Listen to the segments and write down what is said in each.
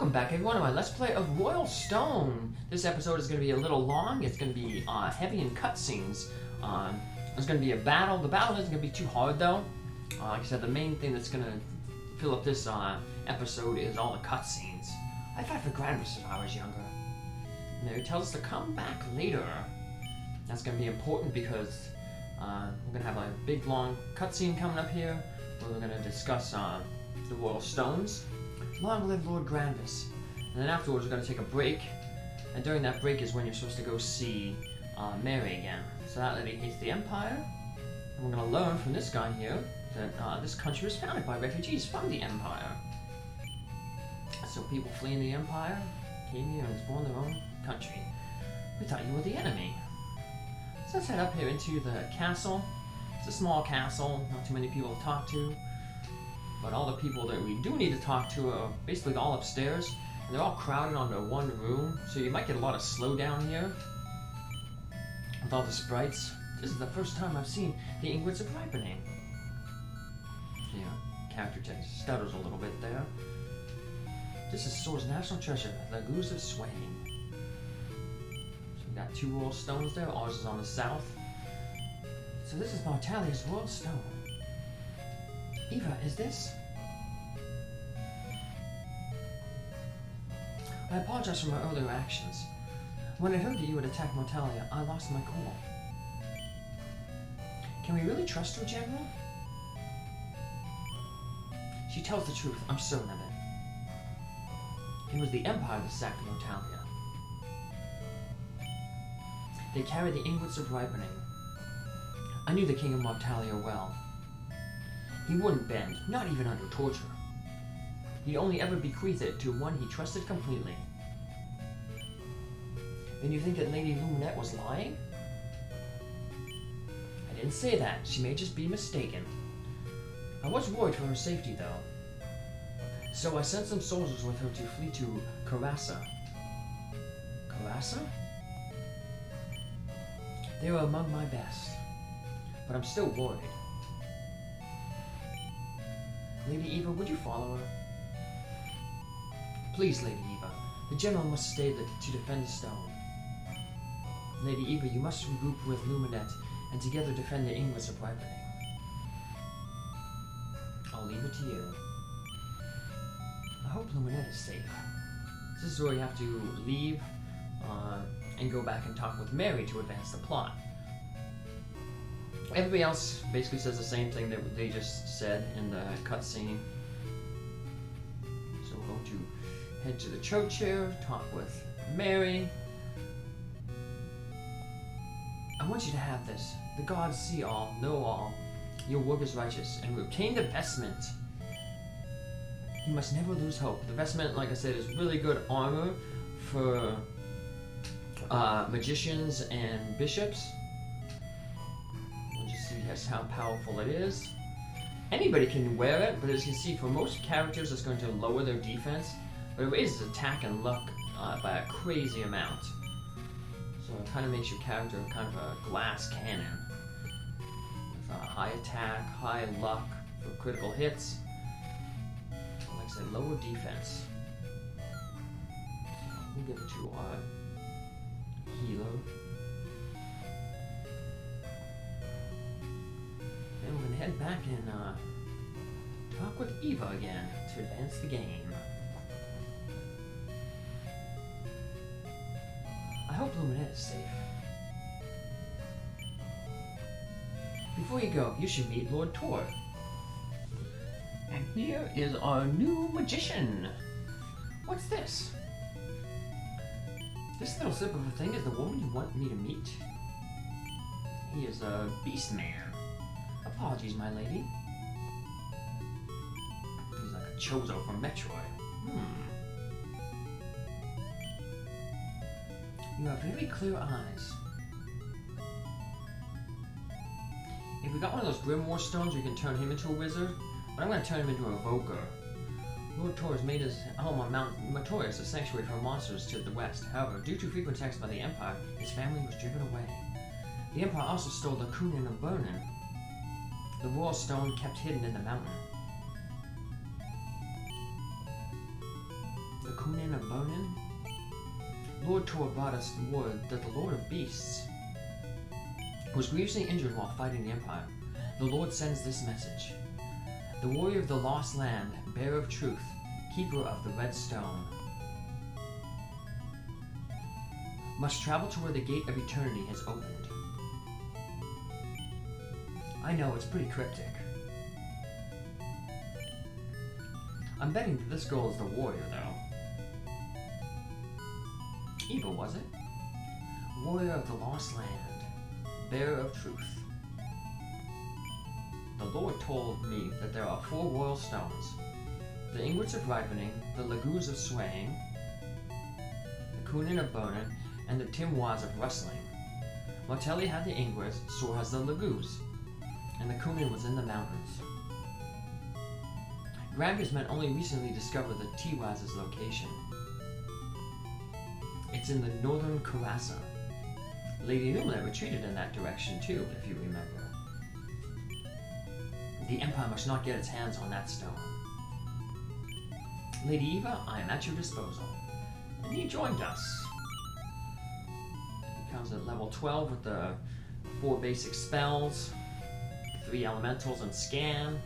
Welcome back everyone to my Let's Play of Royal Stone. This episode is going to be a little long. It's going to be heavy in cutscenes. There's going to be a battle. The battle isn't going to be too hard though. Like I said, the main thing that's going to fill up this episode is all the cutscenes. I thought for Granvas if I was younger. And it tells us to come back later. That's going to be important because we're going to have a big long cutscene coming up here where we're going to discuss the Royal Stones. Long live Lord Granvas. And then afterwards we're going to take a break. And during that break is when you're supposed to go see Mary again. So that lady hates the Empire. And we're going to learn from this guy here that this country was founded by refugees from the Empire. So people fleeing the Empire came here and spawned their own country. We thought you were the enemy. So let's head up here into the castle. It's a small castle, not too many people to talk to. But all the people that we do need to talk to are basically all upstairs, and they're all crowded onto one room, so you might get a lot of slowdown here with all the sprites. This is the first time I've seen the Ingots of Ripening. Yeah, character text stutters a little bit there. This is Sora's national treasure, the Goose of Swaying. So we got two royal stones there, ours is on the south. So this is Martalia's royal stone. Eva, is this? I apologize for my earlier actions. When I heard that you would attack Mortalia, I lost my cool. Can we really trust her, General? She tells the truth, I'm certain of it. It was the Empire that sacked Mortalia. They carried the Ingots of Ripening. I knew the King of Mortalia well. He wouldn't bend, not even under torture. He'd only ever bequeath it to one he trusted completely. Then you think that Lady Luminet was lying? I didn't say that. She may just be mistaken. I was worried for her safety, though. So I sent some soldiers with her to flee to Carassa. Carassa? They were among my best. But I'm still worried. Lady Eva, would you follow her? Please, Lady Eva. The General must stay to defend the stone. Lady Eva, you must regroup with Luminet and together defend the Ingots of Ripening. I'll leave it to you. I hope Luminet is safe. This is where you have to leave and go back and talk with Mary to advance the plot. Everybody else basically says the same thing that they just said in the cutscene. So we're going to head to the church here, talk with Mary. I want you to have this. The gods see all, know all. Your work is righteous, and retain the vestment. You must never lose hope. The vestment, like I said, is really good armor for magicians and bishops. That's how powerful it is. Anybody can wear it, but as you can see, for most characters it's going to lower their defense, but it raises attack and luck by a crazy amount. So it kind of makes your character kind of a glass cannon. With high attack, high luck for critical hits. Like I said, lower defense. So we'll give it to our healer. And we're going to head back and talk with Eva again to advance the game. I hope Luminet is safe. Before you go, you should meet Lord Tor. And here is our new magician. What's this? This little slip of a thing is the woman you want me to meet. He is a beast man. Apologies, my lady. He's like a Chozo from Metroid. You have very clear eyes. If we got one of those Grimoire stones, we can turn him into a wizard. But I'm going to turn him into a Evoker. Lord Tor has made his home on Mount Matorius a sanctuary for monsters to the west. However, due to frequent attacks by the Empire, his family was driven away. The Empire also stole the Kunin of Burnin, the royal stone kept hidden in the mountain. The Kunin of Bonin? Lord Tor brought us word that the Lord of Beasts was grievously injured while fighting the Empire. The Lord sends this message. The warrior of the lost land, bearer of truth, keeper of the red stone, must travel to where the gate of eternity has opened. I know, it's pretty cryptic. I'm betting that this girl is the warrior, though. Eva, was it? Warrior of the lost land, bearer of truth. The Lord told me that there are 4 royal stones. The ingots of ripening, the lagoos of swaying, the kunin of bonin, and the timoirs of rustling. Martelli had the ingots, so has the lagoos, and the kunin was in the mountains. Granvas men only recently discovered the Tiwaz's location. It's in the northern Carassa. Lady Luminet retreated in that direction too, if you remember. The Empire must not get its hands on that stone. Lady Eva, I am at your disposal. And he joined us. He comes at level 12 with the 4 basic spells, 3 elementals, and scan.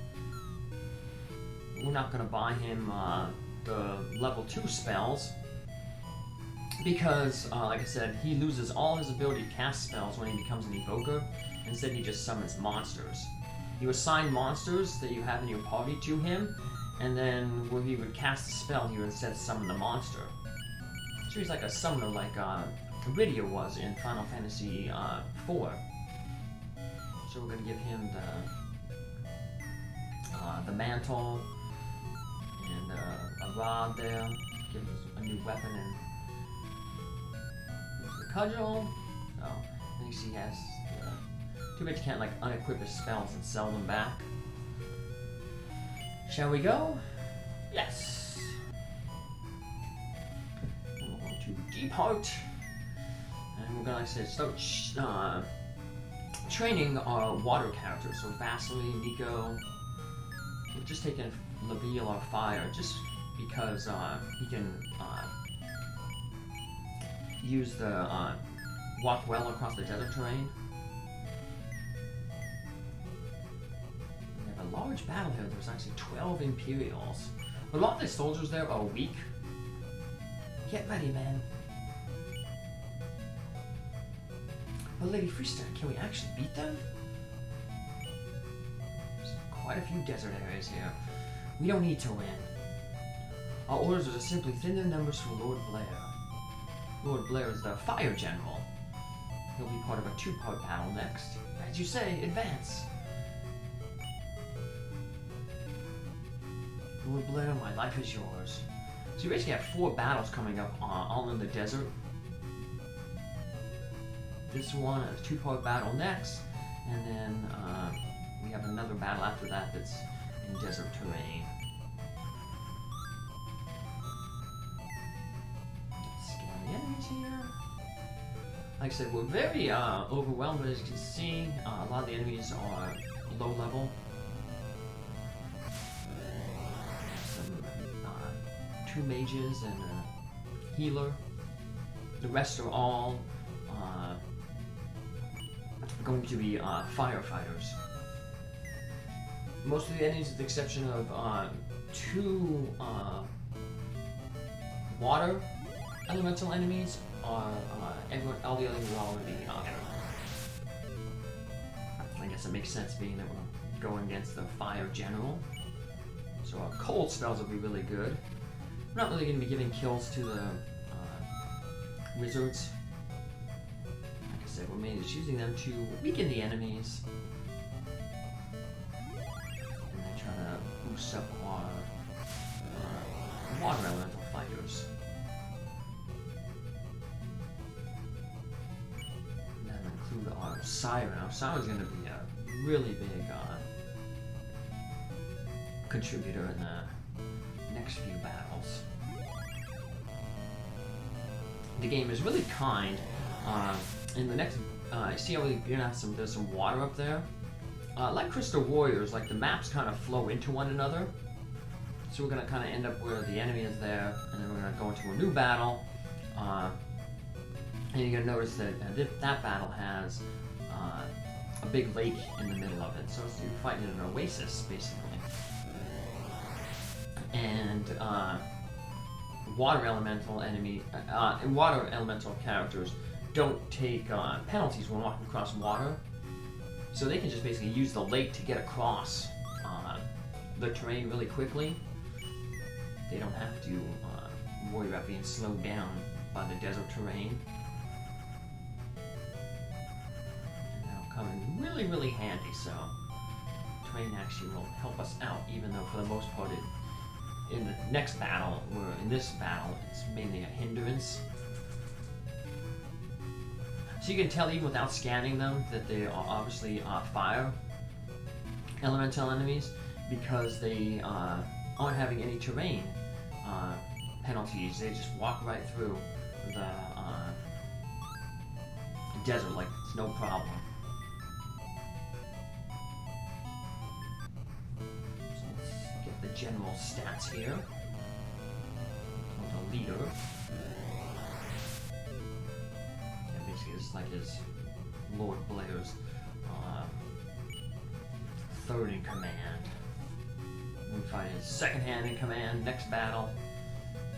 We're not going to buy him the level 2 spells because, like I said, he loses all his ability to cast spells when he becomes an evoker. Instead, he just summons monsters. You assign monsters that you have in your party to him, and then when he would cast a spell, he would instead summon the monster. So he's like a summoner like Rydia was in Final Fantasy IV. So we're going to give him the mantle and a rod there. Give him a new weapon and the cudgel. Oh, at least he has. Too bad you can't like unequip his spells and sell them back. Shall we go? Yes. And we're going to depart, and we're gonna, like I said, start training our water characters. So Vasily, Nico. We're just taking Laville, our fire, just because he can use the walk well across the desert terrain. We have a large battle here. There's actually 12 Imperials, but a lot of the soldiers there are weak. Get ready, man. But Lady Freestar, can we actually beat them? There's quite a few desert areas here. We don't need to win. Our orders are to simply thin their numbers for Lord Blair. Lord Blair is the fire general. He'll be part of a 2-part battle next. As you say, advance. Lord Blair, my life is yours. So you basically have 4 battles coming up all in the desert. This one, a 2-part battle next, and then we have another battle after that that's in desert terrain. Let's scan the enemies here. Like I said, we're very overwhelmed, but as you can see, a lot of the enemies are low level. Some 2 mages and a healer. The rest are all going to be firefighters. Most of the enemies, with the exception of 2 water elemental enemies, are all the others will all be I guess it makes sense being that we're going against the fire general. So our cold spells will be really good. We're not really going to be giving kills to the wizards. We're mainly just using them to weaken the enemies and then try to boost up our water elemental fighters. And then include our Siren. Our Siren's going to be a really big contributor in the next few battles. The game is really kind. In the next, see how you're gonna have there's some water up there? Like Crystal Warriors, like the maps kind of flow into one another. So we're gonna kind of end up where the enemy is there, and then we're gonna go into a new battle. And you're gonna notice that that battle has a big lake in the middle of it. So you're fighting in an oasis, basically. And water elemental characters don't take penalties when walking across water. So they can just basically use the lake to get across the terrain really quickly. They don't have to worry about being slowed down by the desert terrain. And that'll come in really, really handy, so terrain actually will help us out, even though for the most part in the next battle, or in this battle, it's mainly a hindrance. So you can tell even without scanning them that they are obviously fire elemental enemies, because they aren't having any terrain penalties. They just walk right through the desert like it's no problem. So let's get the general stats here. The leader. Yeah, basically it's like his Lord Blair's third in command. We fight his second hand in command next battle.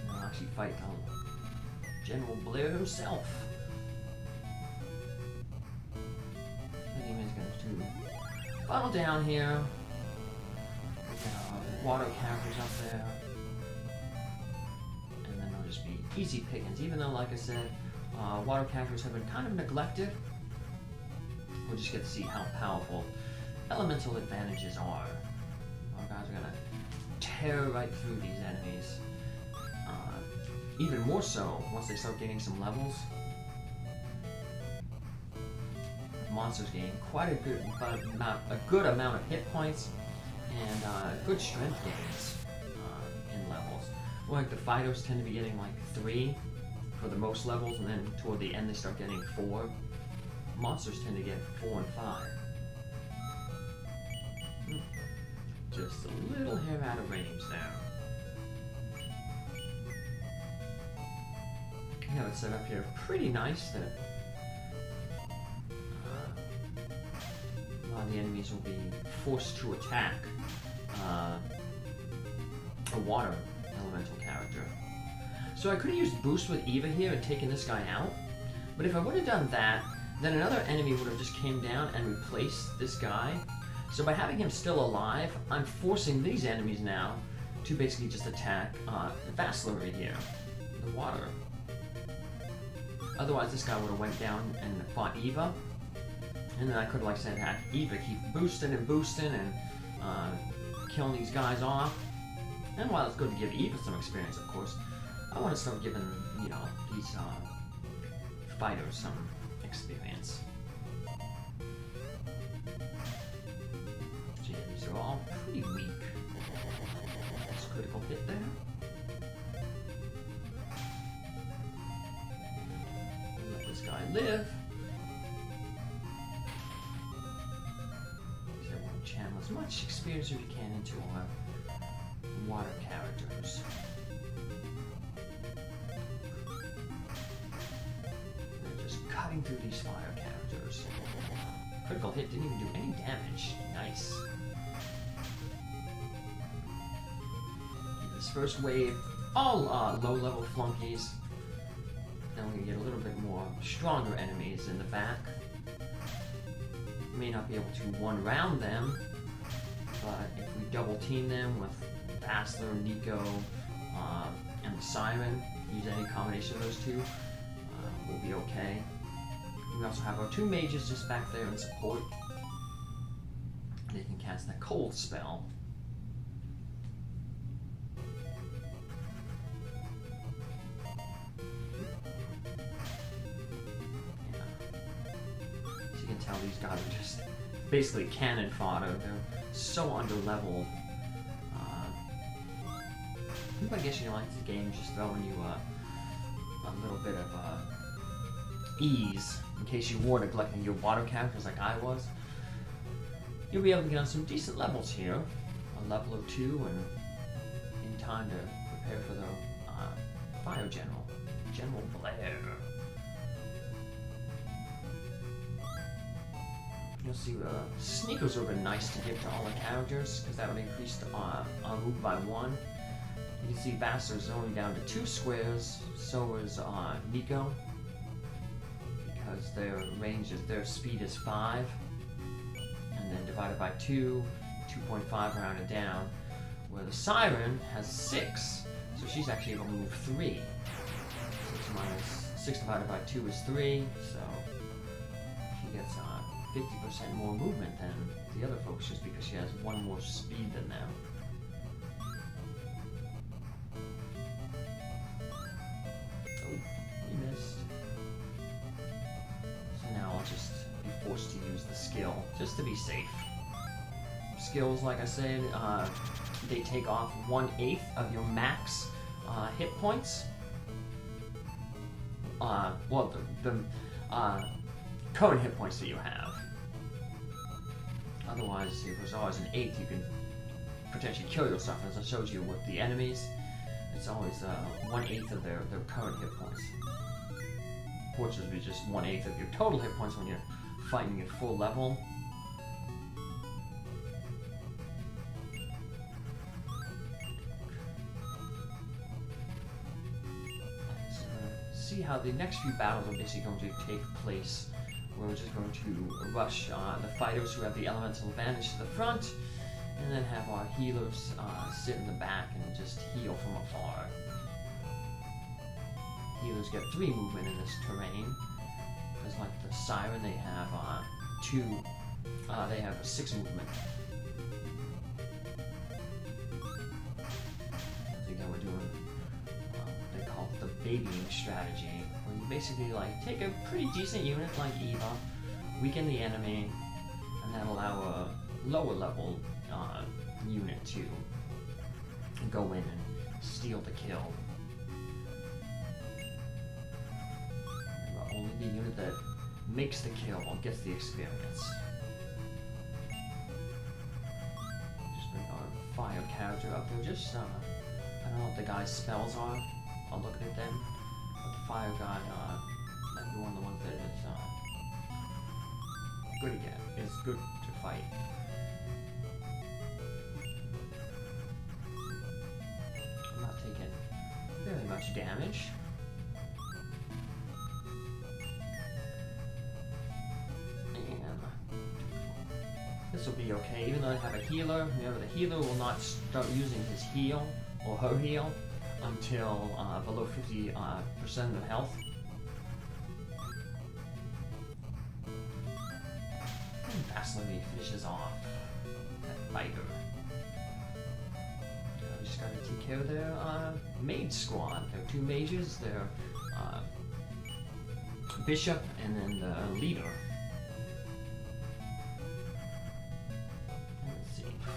We'll actually fight General Blair himself. Anyways, going to funnel down here. We get our water characters up there. And then they'll just be easy pickings. Even though, like I said, water characters have been kind of neglected. We'll just get to see how powerful elemental advantages are. Our guys are going to tear right through these enemies. Even more so once they start getting some levels. Monsters gain quite a good amount of hit points and good strength gains in levels. Well, like the fighters tend to be getting like 3 for the most levels, and then toward the end they start getting 4. Monsters tend to get 4 and 5. Just a little hair out of range there. I have it set up here pretty nice that a lot of the enemies will be forced to attack a water elemental character. So I could have used boost with Eva here and taken this guy out, but if I would have done that, then another enemy would have just came down and replaced this guy. So by having him still alive, I'm forcing these enemies now to basically just attack Vassler right here, the water. Otherwise, this guy would have went down and fought Eva, and then I could have, like I said, had Eva keep boosting and boosting and killing these guys off. And while it's good to give Eva some experience, of course, I want to start giving, you know, these fighters some experience. So yeah, these are all pretty weak. That's a critical hit there. Let this guy live. So we'll channel as much experience as we can into our water characters. They're just cutting through these fire characters. Critical hit didn't even do any damage. Nice. This first wave, all low-level flunkies. Then we're going to get a little bit more stronger enemies in the back. May not be able to one-round them, but if we double-team them with Vassler, Nico, and the Siren, use any combination of those two, we'll be okay. We also have our 2 mages just back there in support. They can cast that cold spell. Tell these guys are just basically cannon fodder. They're so underleveled. I guess you like the game just throwing you a little bit of ease in case you were neglecting your water characters like I was. You'll be able to get on some decent levels here, a level or 2, and in time to prepare for the fire general. General Blair. You'll see sneakers would have been nice to give to all the characters, because that would increase the move by 1. You can see Vassar's only down to 2 squares, so is Nico, because their range is, their speed is 5, and then divided by 2, 2.5 rounded down, where the Siren has 6, so she's actually able to move 3. 6 divided by 2 is 3, so she gets 50% more movement than the other folks, just because she has 1 more speed than them. Oh, we missed. So now I'll just be forced to use the skill, just to be safe. Skills, like I said, they take off 1/8 of your max hit points. Well, the current hit points that you have. Otherwise, if there's always an 1/8, you can potentially kill yourself. As I showed you with the enemies, it's always 1/8 of their current hit points. Fortunately, it'd be just 1/8 of your total hit points when you're fighting at full level. See how the next few battles are basically going to take place. We're just going to rush the fighters who have the elemental advantage to the front, and then have our healers sit in the back and just heal from afar. Healers get 3 movement in this terrain, because like the Siren, they have 6 movement. So again, we're doing they call it the babying strategy, where you basically like take a pretty decent unit like Eva, weaken the enemy, and then allow a lower level unit to go in and steal the kill. Only the unit that makes the kill gets the experience. Just bring our fire character up there. Just I don't know what the guy's spells are. I'll look at them. But the fire guy might be one of the ones that is good again. It's good to fight. I'm not taking very much damage. This will be okay, even though I have a healer. Remember, the healer will not start using his heal or her heal until below 50% of health. And Vaseline finishes off that fighter. We just gotta take care of their mage squad. There are 2 mages, their bishop, and then the leader.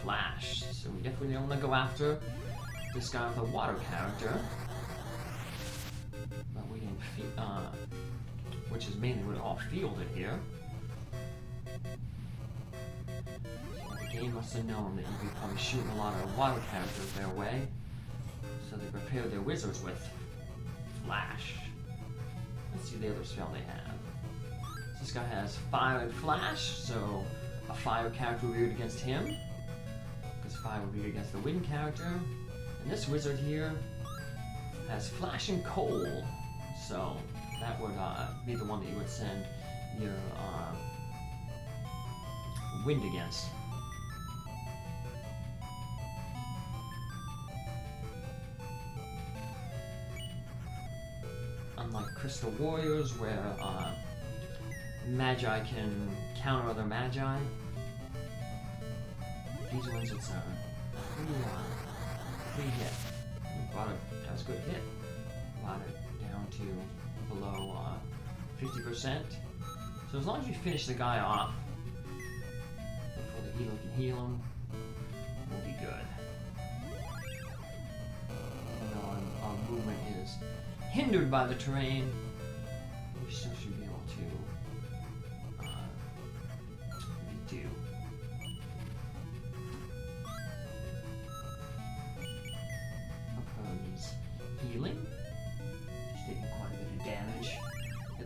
Flash, so we definitely don't want to go after this guy with a water character, but we can which is mainly what all fielded here. So the game must have known that you'd be probably shooting a lot of water characters their way, so they prepared their wizards with Flash. Let's see the other spell they have. So this guy has Fire and Flash, so a fire character will be against him. Fire will be against the wind character, and this wizard here has Flash and Cold, so that would be the one that you would send your wind against. Unlike Crystal Warriors, where Magi can counter other Magi, these ones, it's a free hit. Brought it, that's a good hit. Brought it down to below 50%. So as long as you finish the guy off before the healer can heal him, we'll be good. Even though our movement is hindered by the terrain, we still should be able to redo. Healing.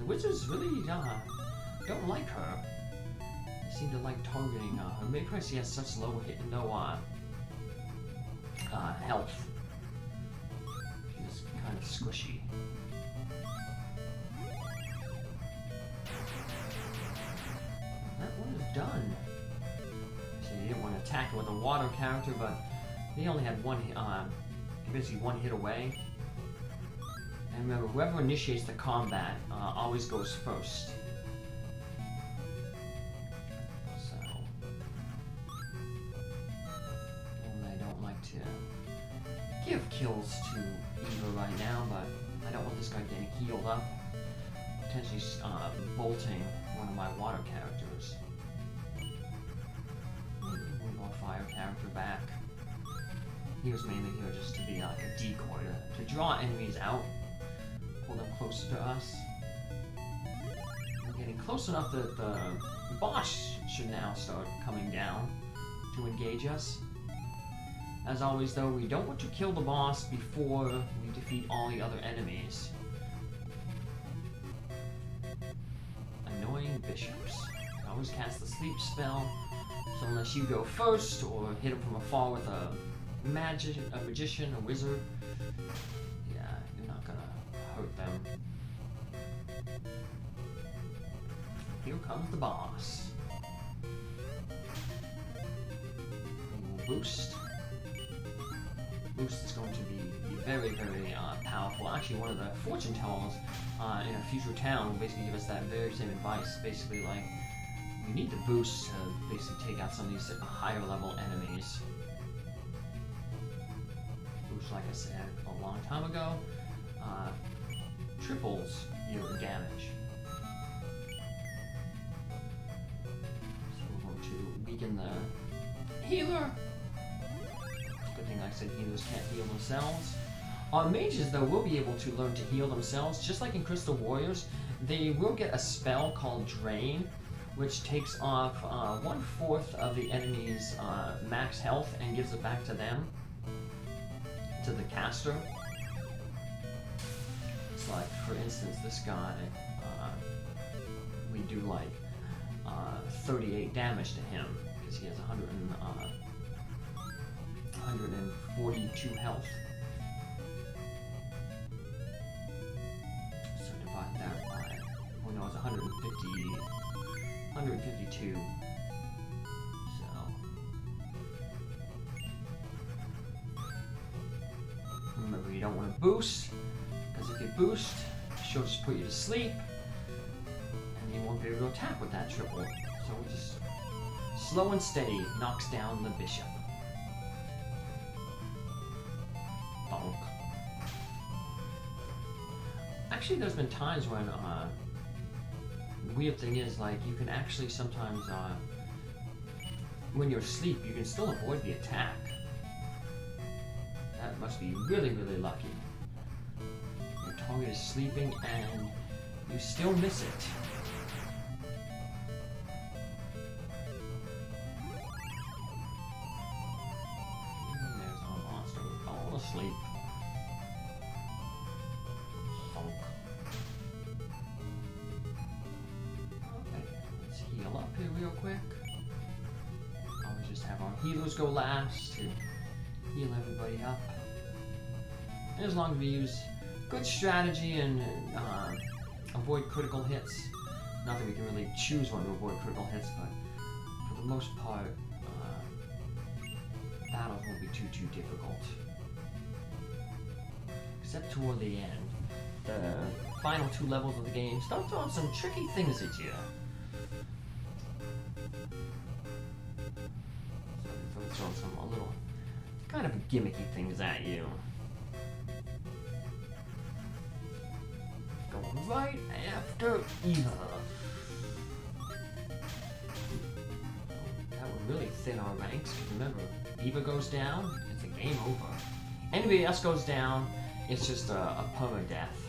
the wizards really don't like her. They seem to like targeting her. Maybe because she has such low health. She's kind of squishy. That one is done. So you didn't want to attack it with a water character, but they only had one, basically one hit away. And remember, whoever initiates the combat always goes first. So, and I don't like to give kills to Eva right now, but I don't want this guy getting healed up. Potentially bolting one of my water characters. Move our fire character back. He was mainly here just to be like a decoy to draw enemies out, pull them closer to us. We're getting close enough that the boss should now start coming down to engage us. As always though, we don't want to kill the boss before we defeat all the other enemies. Annoying bishops. I always cast the sleep spell, so unless you go first or hit him from afar with a magician, a wizard, yeah, you're not gonna hurt them. Here comes the boss. We will boost. Boost is going to be very, very powerful. Actually, one of the fortune tellers in a future town will basically give us that very same advice. Basically, like, you need the boost to basically take out some of these higher level enemies. Boost, like I said a long time ago, triples your damage. So we're going to weaken the healer. Good thing I said healers can't heal themselves. Mages, though, will be able to learn to heal themselves. Just like in Crystal Warriors, they will get a spell called Drain, which takes off 1/4 of the enemy's max health and gives it back to them, to the caster. It's like, for instance, this guy, we do like 38 damage to him, because he has 142 health. So divide that by, oh no, it's 152. So, remember, you don't want to boost, because if you boost, she'll just put you to sleep, and you won't be able to attack with that triple. So just slow and steady knocks down the bishop. Bonk. Actually, there's been times when the weird thing is, like, you can actually sometimes when you're asleep, you can still avoid the attack. That must be really, really lucky. Your target is sleeping and you still miss it. And there's our monster all asleep. Funk. Okay, let's heal up here real quick. Always just have our healers go last to heal everybody up. And as long as we use good strategy and avoid critical hits, not that we can really choose when to avoid critical hits, but for the most part, battles won't be too difficult. Except toward the end. The final 2 levels of the game start throwing some tricky things at you. So they throw some a little kind of gimmicky things at you. Go right after Eva. That would really thin our ranks. Remember, Eva goes down, it's a game over. Anybody else goes down, it's just a permadeath.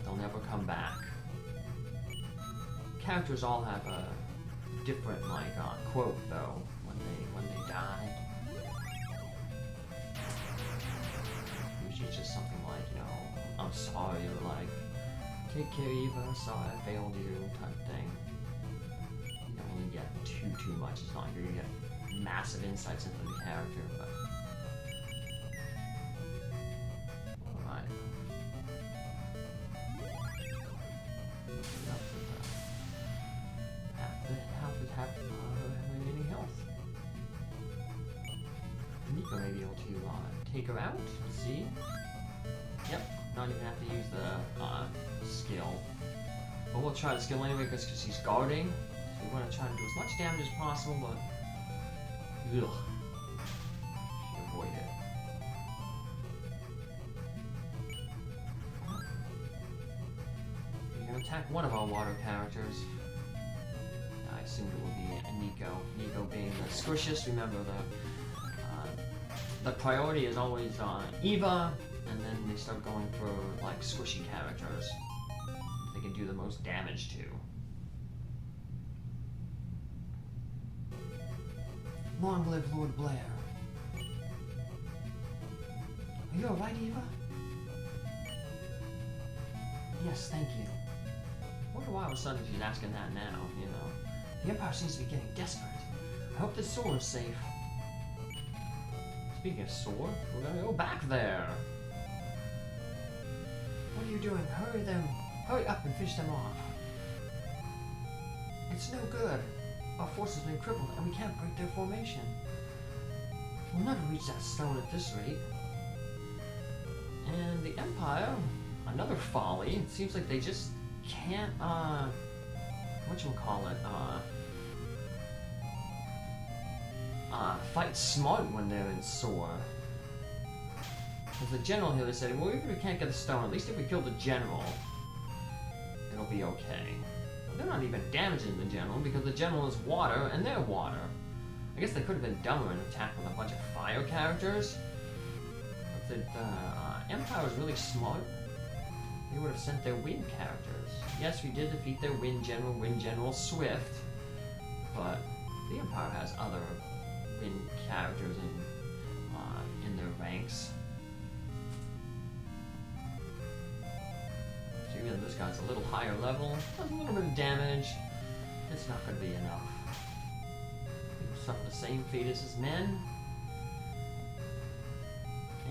They'll never come back. Characters all have a different quote though when they die. Usually it's just something like, I'm sorry, or like, Take care, Eva. Sorry I failed you, type thing. You don't really get too much. It's not like you're gonna get massive insights into the character, but. Alright. Half remaining health. Nico may be able to take her out. Let's see. Yep, not even have to use the skill. But we'll try the skill anyway because he's guarding. So we want to try to do as much damage as possible, but ugh, should avoid it. You're gonna attack one of our water characters. I assumed it would be Nico. Nico being the squishiest. Remember the priority is always Eva, and then they start going for like squishy characters they can do the most damage to. Long live Lord Blair. Are you alright, Eva? Yes, thank you. I wonder why all of a sudden she's asking that now, you know. The Empire seems to be getting desperate. I hope this sword is safe. Speaking of sword, we're gonna go back there. What are you doing? Hurry up and finish them off. It's no good. Our force has been crippled and we can't break their formation. We'll never reach that stone at this rate. And the Empire, another folly. It seems like they just can't, whatchamacallit, fight smart when they're in sore. Because the general here, they said, well, even if we can't get the stone, at least if we kill the general, it'll be okay. But they're not even damaging the general, because the general is water, and they're water. I guess they could have been dumber and attacked with a bunch of fire characters. But the Empire was really smart. They would have sent their wind characters. Yes, we did defeat their Wind General Swift, but the Empire has other wind characters in their ranks. So even though this guy's a little higher level, does a little bit of damage, it's not going to be enough. People suffer the same fate as his men.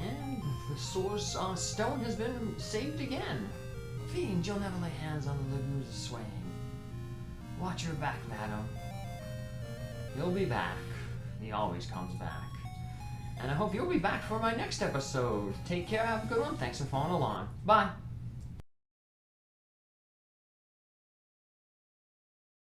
And the source stone has been saved again. Fiend, you'll never lay hands on the lagoons of swaying. Watch your back, madam. He'll be back. He always comes back. And I hope you'll be back for my next episode. Take care, have a good one. Thanks for following along. Bye.